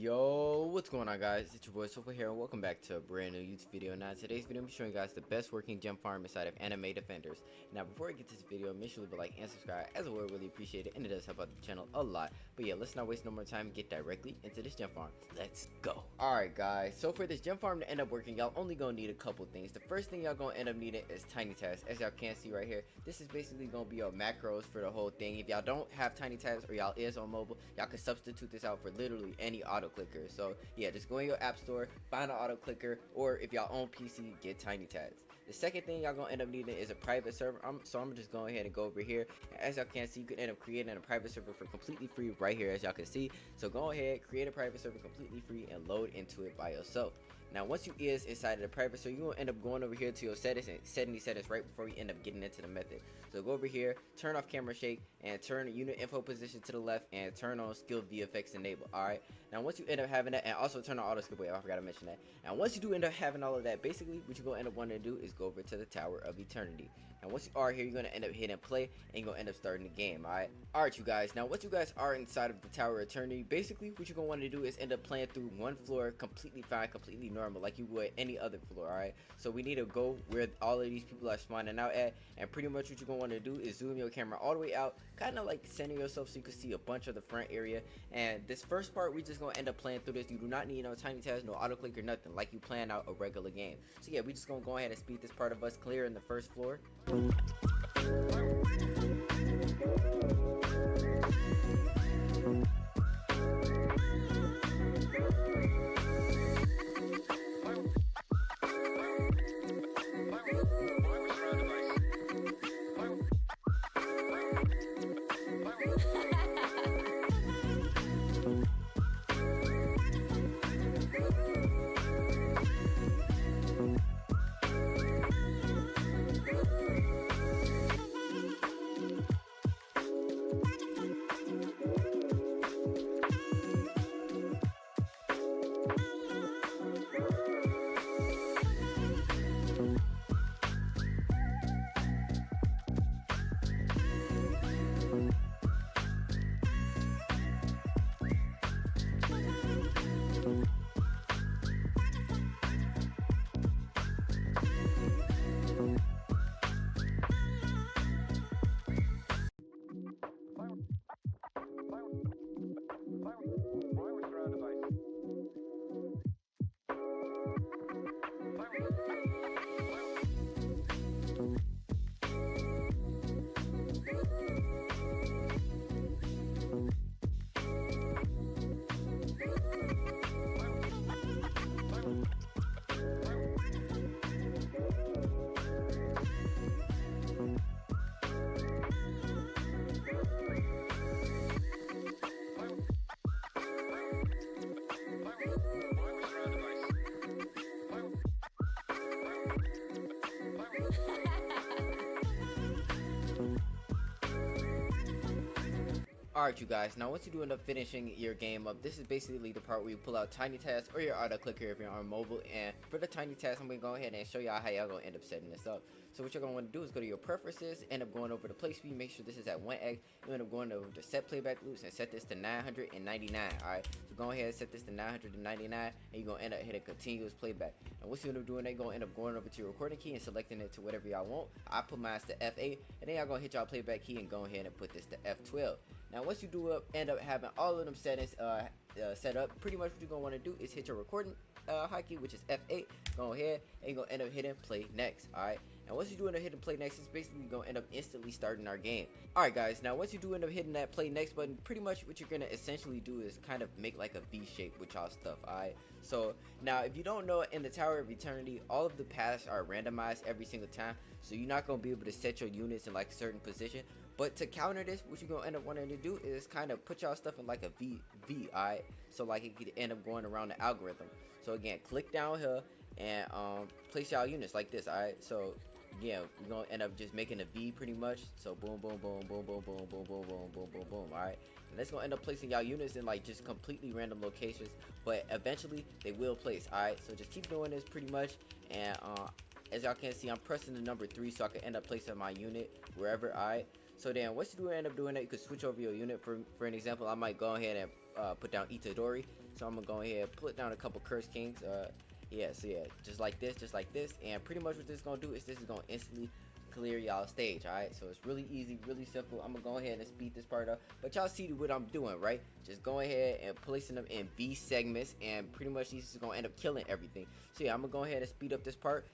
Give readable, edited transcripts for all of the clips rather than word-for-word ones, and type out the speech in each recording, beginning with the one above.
Yo, what's going on, guys? It's your boy Sofa here, and welcome back to a brand new YouTube video. Now, in today's video, I'm showing you guys the best working gem farm inside of Anime Defenders. Now, before I get to this video, make sure to leave a like and subscribe, as I would really appreciate it, and it does help out the channel a lot. But yeah, let's not waste no more time and get directly into this gem farm. Let's go. Alright, guys, so for this gem farm to end up working, y'all only gonna need a couple things. The first thing y'all gonna end up needing is tiny tabs. As y'all can see right here, this is basically gonna be your macros for the whole thing. If y'all don't have tiny tabs or y'all is on mobile, y'all can substitute this out for literally any auto clicker. So yeah, just go in your app store, find an auto clicker, or if y'all own PC, get tiny tabs. The second thing y'all gonna end up needing is a private server. So I'm just going ahead and go over here. As y'all can see, you can end up creating a private server for completely free right here, as y'all can see. So go ahead, create a private server completely free and load into it by yourself. Now once you is inside of the private server, you will end up going over here to your settings and setting these settings right before you end up getting into the method. So go over here, turn off camera shake, and turn unit info position to the left, and turn on skill VFX enable. Alright, now once you end up having that, and also turn on auto skip away, I forgot to mention that. Now once you do end up having all of that, basically what you're going to end up wanting to do is go over to the Tower of Eternity. And once you are here, you're going to end up hitting play, and you're going to end up starting the game. Alright you guys, now once you guys are inside of the Tower of Eternity, basically what you're going to want to do is end up playing through one floor completely fine, completely normal, like you would any other floor. Alright, so we need to go where all of these people are spawning out at, and pretty much what you're going to want to do is zoom your camera all the way out, kind of like center yourself so you can see a bunch of the front area. And this first part, we just going to end up playing through this. You do not need no tiny tabs, no auto click or nothing, like you plan out a regular game. So yeah, we just going to go ahead and speed this part of us clear in the first floor. Alright you guys, now once you do end up finishing your game up, this is basically the part where you pull out tiny tabs or your auto clicker if you're on mobile. And for the tiny tabs, I'm going to go ahead and show y'all how y'all going to end up setting this up. So what you're going to want to do is go to your preferences, end up going over to play speed, make sure this is at 1x. You end up going over to set playback loops and set this to 999. Alright, so go ahead and set this to 999, and you're going to end up hitting continuous playback. And once you end up doing that, you're going to end up going over to your recording key and selecting it to whatever y'all want. I put mine to F8, and then y'all going to hit y'all playback key and go ahead and put this to F12. Now once you do end up having all of them settings set up, pretty much what you're going to want to do is hit your recording hotkey, which is F8. Go ahead and you're going to end up hitting play next. Alright, and once you do end up hitting play next, it's basically going to end up instantly starting our game. Alright guys, now once you do end up hitting that play next button, pretty much what you're going to essentially do is kind of make like a V shape with y'all stuff. Alright, so now if you don't know, in the Tower of Eternity, all of the paths are randomized every single time, so you're not going to be able to set your units in like a certain position. But to counter this, what you're going to end up wanting to do is kind of put y'all stuff in like a V, alright? So like it could end up going around the algorithm. So again, click down here and place y'all units like this, alright? So yeah, we're going to end up just making a V pretty much. So boom, boom, boom, boom, boom, boom, boom, boom, boom, boom, boom, boom, alright? And that's going to end up placing y'all units in like just completely random locations. But eventually, they will place, alright? So just keep doing this pretty much. And as y'all can see, I'm pressing the number 3 so I can end up placing my unit wherever, alright? So then once you do end up doing that, you could switch over your unit. For an example, I might go ahead and put down Itadori. So I'm gonna go ahead and put down a couple curse kings. Yeah, so yeah, just like this, and pretty much what this is gonna do is this is gonna instantly clear y'all stage. Alright, so it's really easy, really simple. I'm gonna go ahead and speed this part up, but y'all see what I'm doing, right? Just go ahead and placing them in B segments, and pretty much these is gonna end up killing everything. So yeah, I'm gonna go ahead and speed up this part.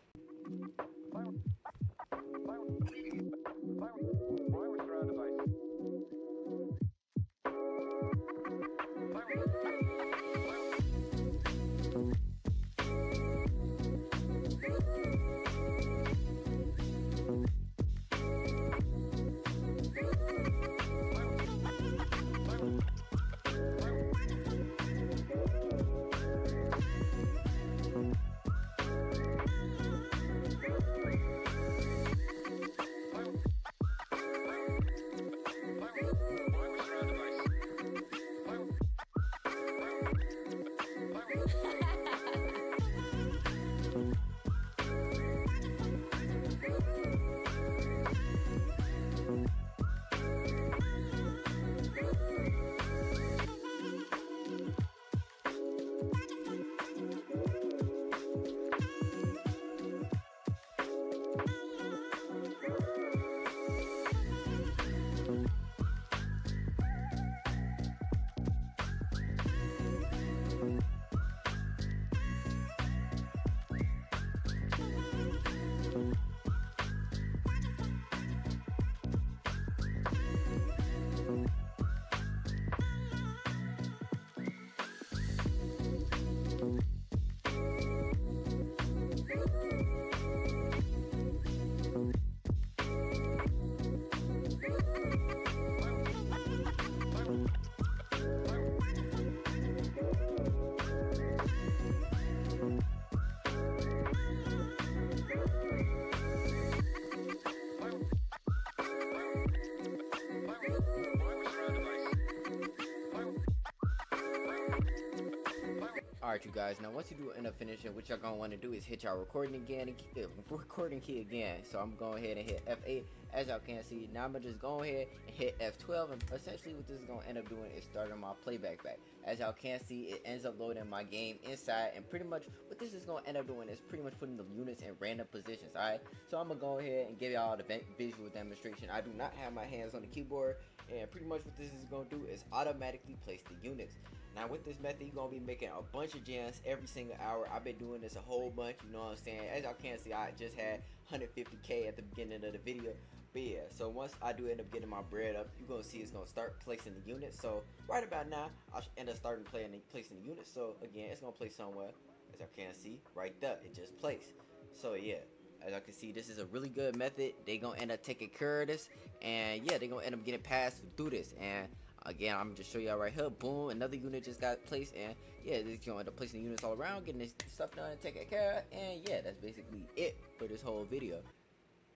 Alright, you guys, now once you do end up finishing, what y'all gonna want to do is hit y'all recording again, recording key again. So I'm going ahead and hit F8. As y'all can see, now I'm gonna just go ahead and hit F12, and essentially what this is gonna end up doing is starting my playback back. As y'all can see, it ends up loading my game inside, and pretty much what this is gonna end up doing is pretty much putting the units in random positions. Alright, so I'm gonna go ahead and give y'all the visual demonstration. I do not have my hands on the keyboard, and pretty much what this is gonna do is automatically place the units. Now with this method, you're going to be making a bunch of gems every single hour. I've been doing this a whole bunch, you know what I'm saying? As y'all can see, I just had 150k at the beginning of the video. But yeah, so once I do end up getting my bread up, you're going to see it's going to start placing the units. So right about now, I'll end up starting placing the units. So again, it's going to place somewhere. As y'all can see, right there, it just placed. So yeah, as y'all can see, this is a really good method. They going to end up taking care of this. And yeah, they're going to end up getting past through this. And again, I'm just show y'all right here. Boom, another unit just got placed, and yeah, this gonna end up placing units all around, getting this stuff done and taking care of. And yeah, that's basically it for this whole video.